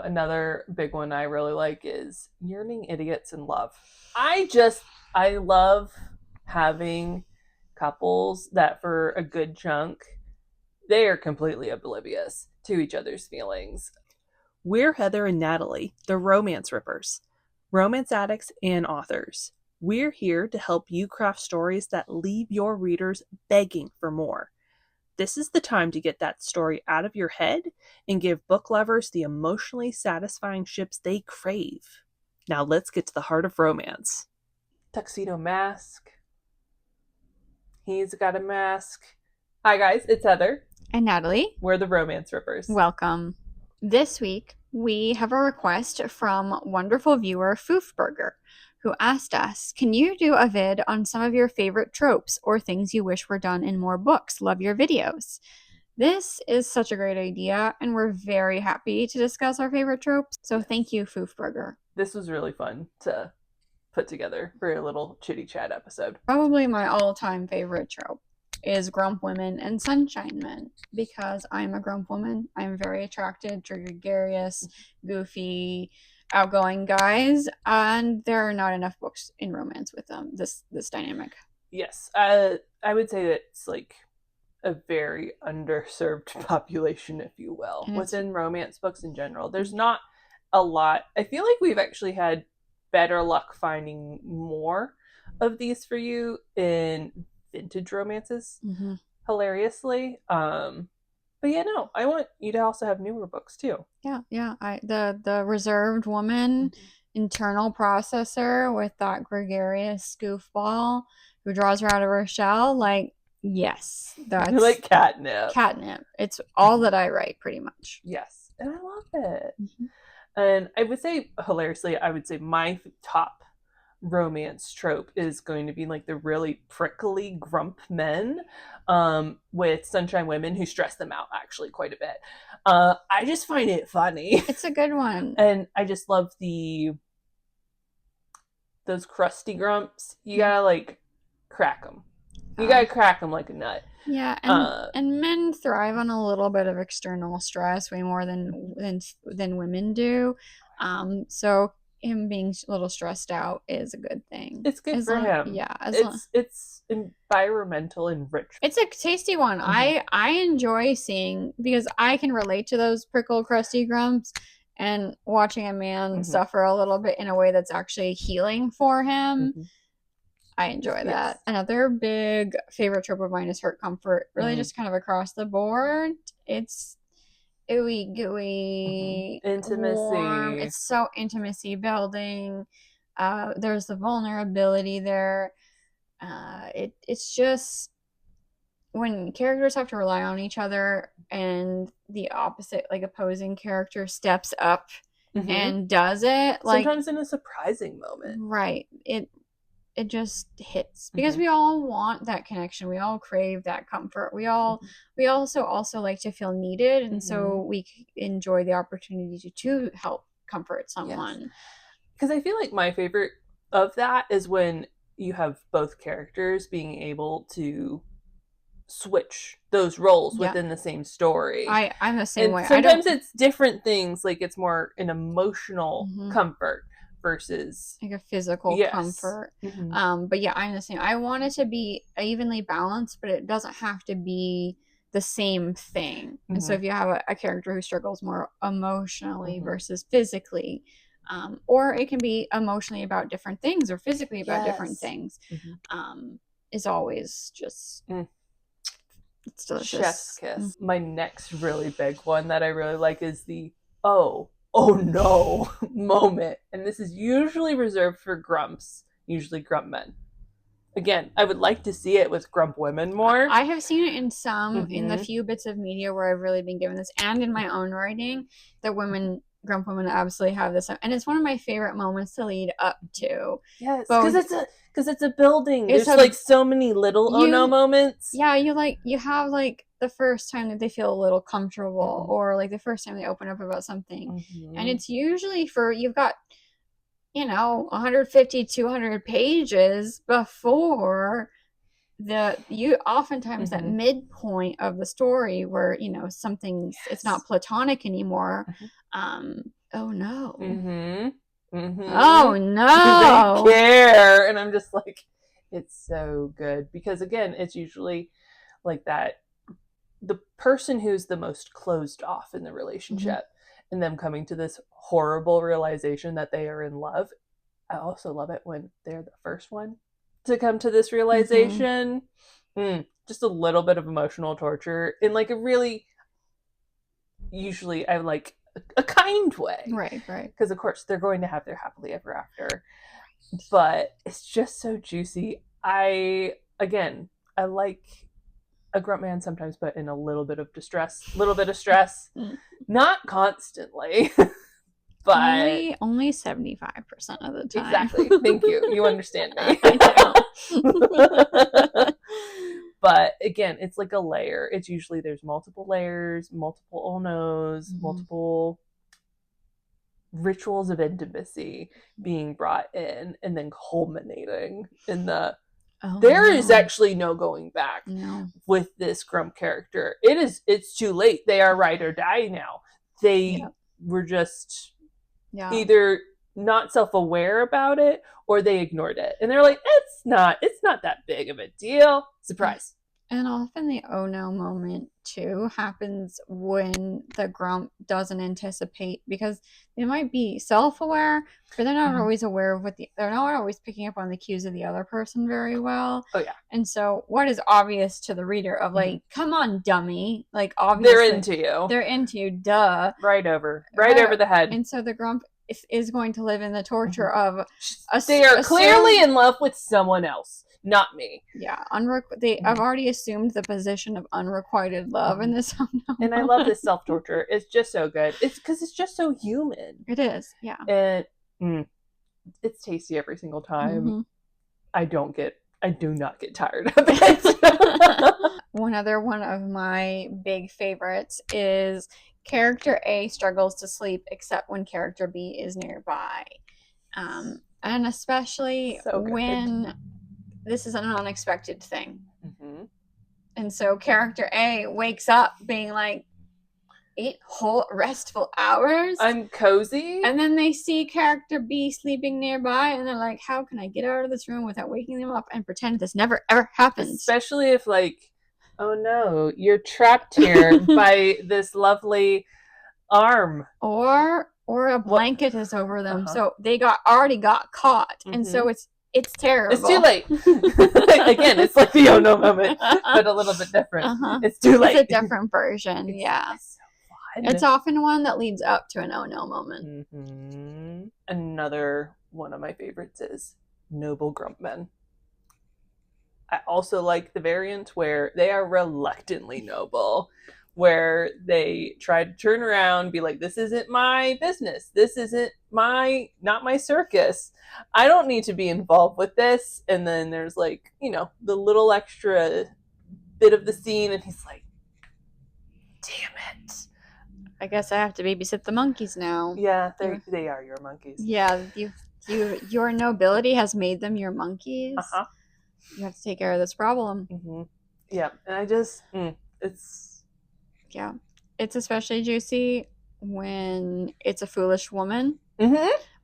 Another big one I really like is Yearning Idiots in Love. I love having couples that for a good chunk, they are completely oblivious to each other's feelings. We're Heather and Natalie, the Romance Rippers, romance addicts and authors. We're here to help you craft stories that leave your readers begging for more. This is the time to get that story out of your head and give book lovers the emotionally satisfying ships they crave. Now let's get to the heart of romance. Tuxedo Mask. He's got a mask. Hi guys, it's Heather. And Natalie. We're the Romance Rippers. Welcome. This week, we have a request from wonderful viewer Foofburger, who asked us, can you do a vid on some of your favorite tropes or things you wish were done in more books? Love your videos. This is such a great idea, and we're very happy to discuss our favorite tropes. So thank you, Foofburger. This was really fun to put together for a little chitty chat episode. Probably my all-time favorite trope is grump women and sunshine men, because I'm a grump woman. I'm very attracted to gregarious, goofy, outgoing guys, and there are not enough books in romance with them. This dynamic. Yes, I would say that it's like a very underserved population, if you will, within romance books in general. There's not a lot. I feel like we've actually had better luck finding more of these for you in vintage romances, hilariously. But yeah, no, I want you to also have newer books too. Yeah. The reserved woman, internal processor with that gregarious goofball who draws her out of her shell. Like, yes, that's like catnip. Catnip. It's all that I write, pretty much. Yes, and I love it. And I would say, hilariously, my top romance trope is going to be like the really prickly grump men with sunshine women who stress them out actually quite a bit. I just find it funny. It's a good one. And I just love those crusty grumps. You gotta like crack them. You gotta crack them like a nut. Yeah, and men thrive on a little bit of external stress way more than women do. So him being a little stressed out is a good thing. It's good for him. Yeah, it's environmental enrichment. It's a tasty one. I enjoy seeing, because I can relate to those prickle crusty grumps, and watching a man suffer a little bit in a way that's actually healing for him. I enjoy that. Another big favorite trope of mine is hurt comfort. Really just kind of across the board. It's ooey gooey, intimacy. Warm. It's so intimacy building. There's the vulnerability there. It's just when characters have to rely on each other and the opposite, like opposing character, steps up and does it. Like sometimes in a surprising moment. Right. It just hits, because we all want that connection. We all crave that comfort. We also like to feel needed, and so we enjoy the opportunity to help comfort someone. Because I feel like my favorite of that is when you have both characters being able to switch those roles within the same story. I'm the same way. Sometimes it's different things, like it's more an emotional comfort versus like a physical comfort. But yeah, I'm the same. I want it to be evenly balanced, but it doesn't have to be the same thing. And so if you have a character who struggles more emotionally versus physically, or it can be emotionally about different things or physically about different things, is always just it's delicious. Chef's kiss. My next really big one that I really like is the oh no moment. And this is usually reserved for grumps, usually grump men. Again, I would like to see it with grump women more. I have seen it in in the few bits of media where I've really been given this, and in my own writing, that grump women absolutely have this. And it's one of my favorite moments to lead up to. Yes, because it's a building. There's like so many little oh no moments. Yeah, you have like the first time that they feel a little comfortable, or like the first time they open up about something. And it's usually you've got 150, 200 pages before oftentimes that midpoint of the story where, it's not platonic anymore. oh no. Oh no. They care. And I'm just like, it's so good. Because again, it's usually like that, the person who's the most closed off in the relationship and them coming to this horrible realization that they are in love. I also love it when they're the first one to come to this realization. Just a little bit of emotional torture in like a really, usually I like a kind way. Right. Because of course they're going to have their happily ever after. But it's just so juicy. I like a grunt man sometimes put in a little bit of stress, not constantly, but only 75% of the time. Exactly. Thank you. You understand me. But again, it's like a layer. It's usually there's multiple layers, multiple oh no's, multiple rituals of intimacy being brought in, and then culminating in the there is actually no going back with this Grump character. It's too late. They are ride or die now. They were just either not self-aware about it or they ignored it. And they're like, it's not that big of a deal. Surprise. And often the oh no moment too happens when the Grump doesn't anticipate, because they might be self-aware, but they're not always aware of they're not always picking up on the cues of the other person very well. Oh yeah. And so what is obvious to the reader of like, come on, dummy, like obviously they're into you, duh, right over the head. And so the Grump is going to live in the torture of they are clearly in love with someone else, not me. Yeah, I've already assumed the position of unrequited love in this. And I love this self-torture. It's just so good. It's because it's just so human. It is, yeah. And it's tasty every single time. I do not get tired of it. One of my big favorites is character A struggles to sleep except when character B is nearby. And especially when this is an unexpected thing. And so character A wakes up being like, 8 whole restful hours? I'm cozy. And then they see character B sleeping nearby and they're like, how can I get out of this room without waking them up and pretend this never ever happens? Especially if like, oh no, you're trapped here by this lovely arm. Or a blanket is over them. So they already got caught. And so it's terrible. It's too late. Again, it's like the oh no moment, but a little bit different. It's too late. It's a different version. It's so fun. It's often one that leads up to an oh no moment. Another one of my favorites is Noble Grumpmen. I also like the variant where they are reluctantly noble, where they try to turn around, be like, this isn't my business. This isn't not my circus. I don't need to be involved with this. And then there's like, the little extra bit of the scene and he's like, damn it. I guess I have to babysit the monkeys now. Yeah, they are your monkeys. Yeah, your nobility has made them your monkeys. You have to take care of this problem. Yeah, and I just, it's especially juicy when it's a foolish woman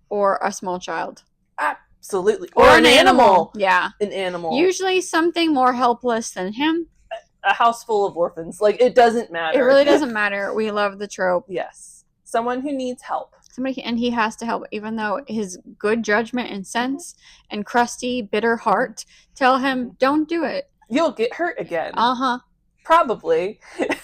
or a small child. Absolutely. Or an animal. Yeah. An animal. Usually something more helpless than him. A house full of orphans. Like, it doesn't matter. It really doesn't matter. We love the trope. Yes. Someone who needs help. And he has to help, even though his good judgment and sense and crusty, bitter heart tell him, don't do it. You'll get hurt again. Probably.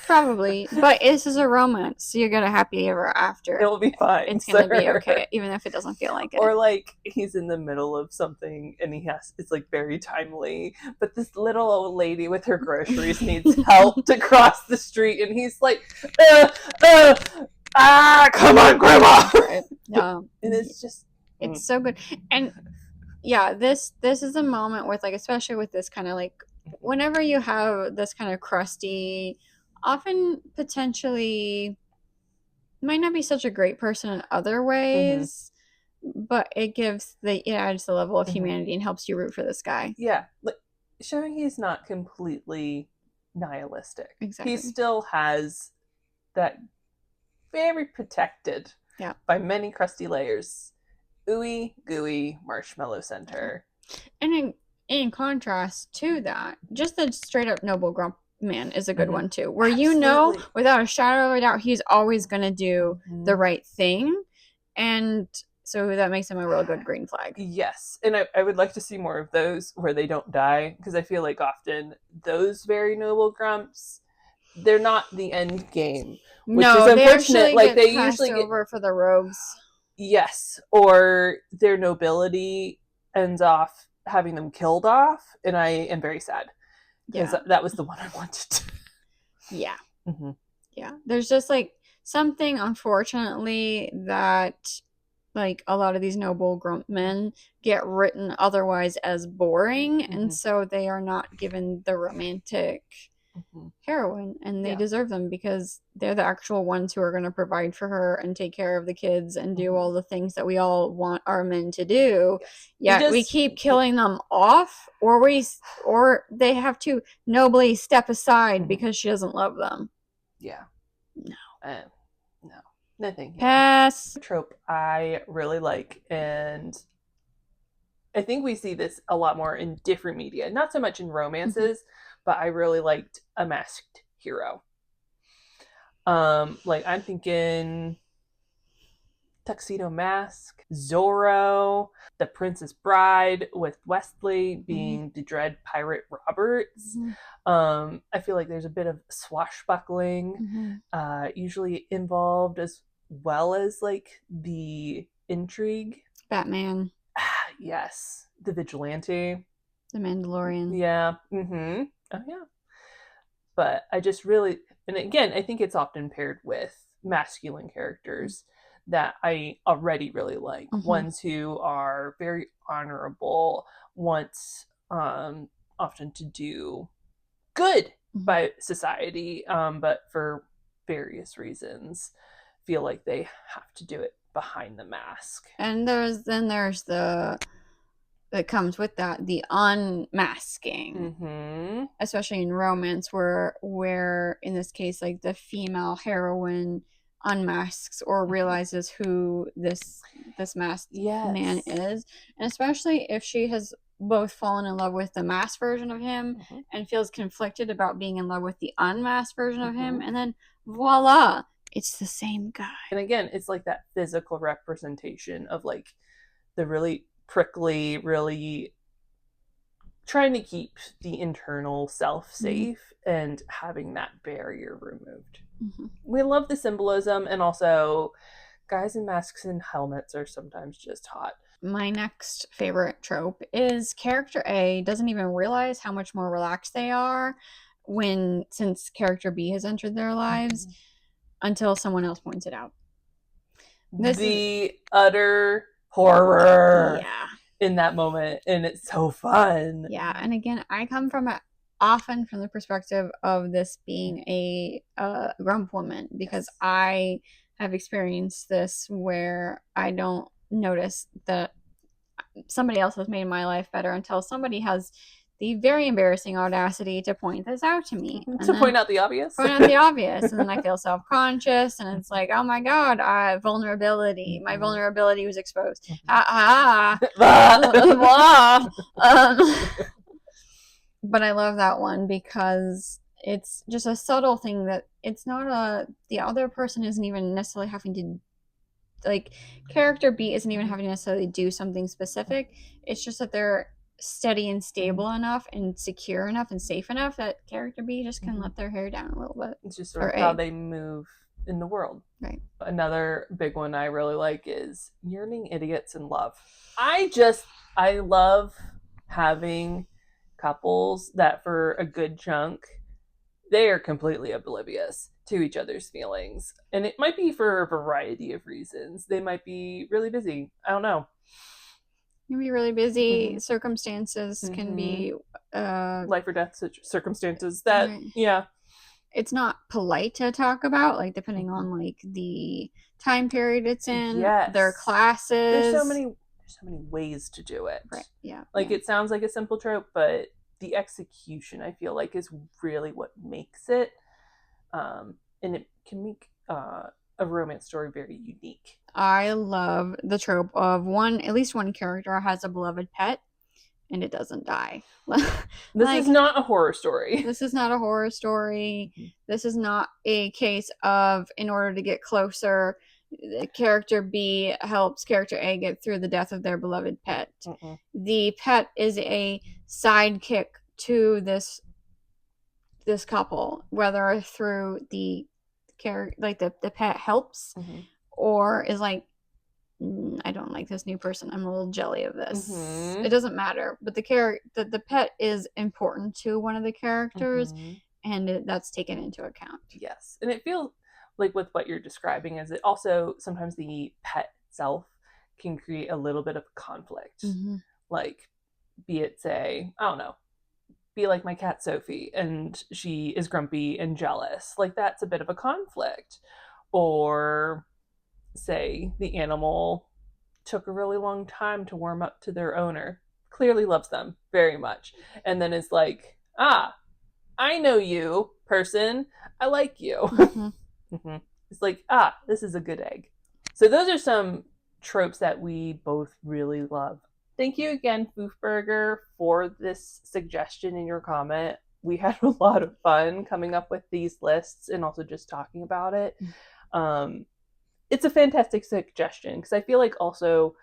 But this is a romance, so you get a happy ever after. It'll be fine. It's going to be okay, even if it doesn't feel like it. Or like he's in the middle of something and it's like very timely, but this little old lady with her groceries needs help to cross the street and he's like, come on, grandma. And it's just it's so good. And yeah, this is a moment with like, especially with this kind of like, whenever you have this kind of crusty, often potentially might not be such a great person in other ways, but it adds the level of humanity and helps you root for this guy. Yeah, like showing he's not completely nihilistic. Exactly. He still has that very protected Yeah. By many crusty layers. Ooey gooey marshmallow center. And in contrast to that, just the straight up noble grump man is a good one too, where you know without a shadow of a doubt he's always going to do the right thing, and so that makes him a real good green flag. Yes, and I would like to see more of those where they don't die, because I feel like often those very noble grumps, they're not the end game, which is unfortunate. Like they usually get over for the rogues. Yes, or their nobility ends off having them killed off, and I am very sad because that was the one I wanted. Yeah. Mm-hmm. Yeah. There's just like something, unfortunately, that like a lot of these noble grump men get written otherwise as boring, and so they are not given the romantic heroine, and they deserve them because they're the actual ones who are going to provide for her and take care of the kids and do all the things that we all want our men to do. Yet we keep killing them off, or they have to nobly step aside because she doesn't love them. Yeah. No. No. Nothing. Pass. Trope I really like, and I think we see this a lot more in different media, not so much in romances, but I really liked a masked hero. Like I'm thinking Tuxedo Mask, Zorro, The Princess Bride, with Wesley being the dread pirate Roberts. I feel like there's a bit of swashbuckling usually involved, as well as like the intrigue. Batman. Yes. The Vigilante. The Mandalorian. Yeah. Mm-hmm. Oh, yeah. But I just really, and again, I think it's often paired with masculine characters that I already really like. Ones who are very honorable, want often to do good by society, but for various reasons feel like they have to do it behind the mask. And there's the that comes with that, the unmasking, especially in romance, where in this case, like the female heroine unmasks or realizes who this masked man is, and especially if she has both fallen in love with the masked version of him and feels conflicted about being in love with the unmasked version of him, and then voila, it's the same guy. And again, it's like that physical representation of like the really prickly, really trying to keep the internal self safe and having that barrier removed. We love the symbolism, and also guys in masks and helmets are sometimes just hot. My next favorite trope is character A doesn't even realize how much more relaxed they are since character B has entered their lives until someone else points it out. The utter horror in that moment, and it's so fun. Yeah, and again, I come from often from the perspective of this being a grump woman, because I have experienced this where I don't notice that somebody else has made my life better until somebody has the very embarrassing audacity to point this out to me. Point out the obvious? Point out the obvious. And then I feel self-conscious, and it's like, oh my God, vulnerability. My vulnerability was exposed. But I love that one because it's just a subtle thing that it's not the other person isn't even necessarily having to, like, character B isn't even having to necessarily do something specific. It's just that they're steady and stable enough and secure enough and safe enough that character B just can let their hair down a little bit. It's just sort of how they move in the world. Right. Another big one I really like is yearning idiots in love. I love having couples that for a good chunk, they are completely oblivious to each other's feelings. And it might be for a variety of reasons. They might be really busy. I don't know. Can be really busy. Circumstances can be life or death circumstances that it's not polite to talk about, like depending on like the time period it's in, their classes. There's so many ways to do it. Right. Yeah. Like it sounds like a simple trope, but the execution I feel like is really what makes it, and it can make a romance story very unique. I love the trope of at least one character has a beloved pet and it doesn't die. This is not a horror story. This is not a horror story. This is not a case of, in order to get closer, character B helps character A get through the death of their beloved pet. The pet is a sidekick to this couple, whether through the pet helps, or is like, I don't like this new person, I'm a little jelly of this. It doesn't matter, but the pet is important to one of the characters, and that's taken into account. Yes, and it feels like with what you're describing is it also sometimes the pet itself can create a little bit of conflict. Like, be it, say, I don't know, be like my cat Sophie, and she is grumpy and jealous. Like, that's a bit of a conflict. Or say the animal took a really long time to warm up to their owner, clearly loves them very much, and then is like, I know you, person, I like you. It's like, this is a good egg. So those are some tropes that we both really love. Thank you again, Foofburger, for this suggestion in your comment. We had a lot of fun coming up with these lists and also just talking about it. It's a fantastic suggestion because I feel like also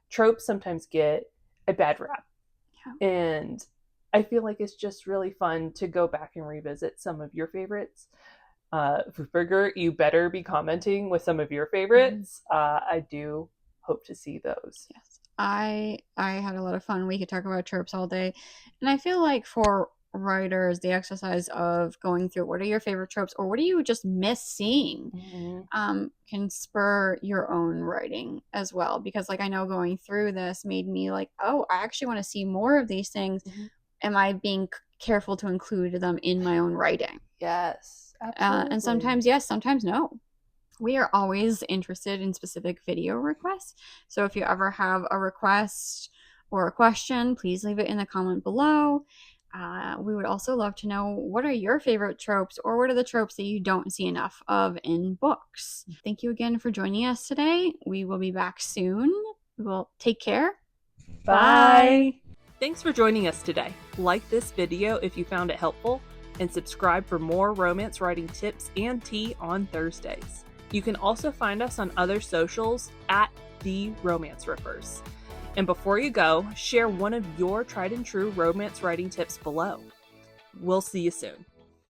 tropes sometimes get a bad rap. Yeah. And I feel like it's just really fun to go back and revisit some of your favorites. Foofburger, you better be commenting with some of your favorites. I do hope to see those. Yes. I had a lot of fun. We could talk about tropes all day. And I feel like for writers, the exercise of going through what are your favorite tropes or what do you just miss seeing can spur your own writing as well. Because like I know going through this made me like, oh, I actually want to see more of these things. Am I being careful to include them in my own writing? Yes, absolutely. And sometimes yes, sometimes no. We are always interested in specific video requests. So if you ever have a request or a question, please leave it in the comment below. We would also love to know, what are your favorite tropes, or what are the tropes that you don't see enough of in books? Thank you again for joining us today. We will be back soon. We will take care. Bye. Thanks for joining us today. Like this video if you found it helpful, and subscribe for more romance writing tips and tea on Thursdays. You can also find us on other socials at The Romance Rippers. And before you go, share one of your tried and true romance writing tips below. We'll see you soon.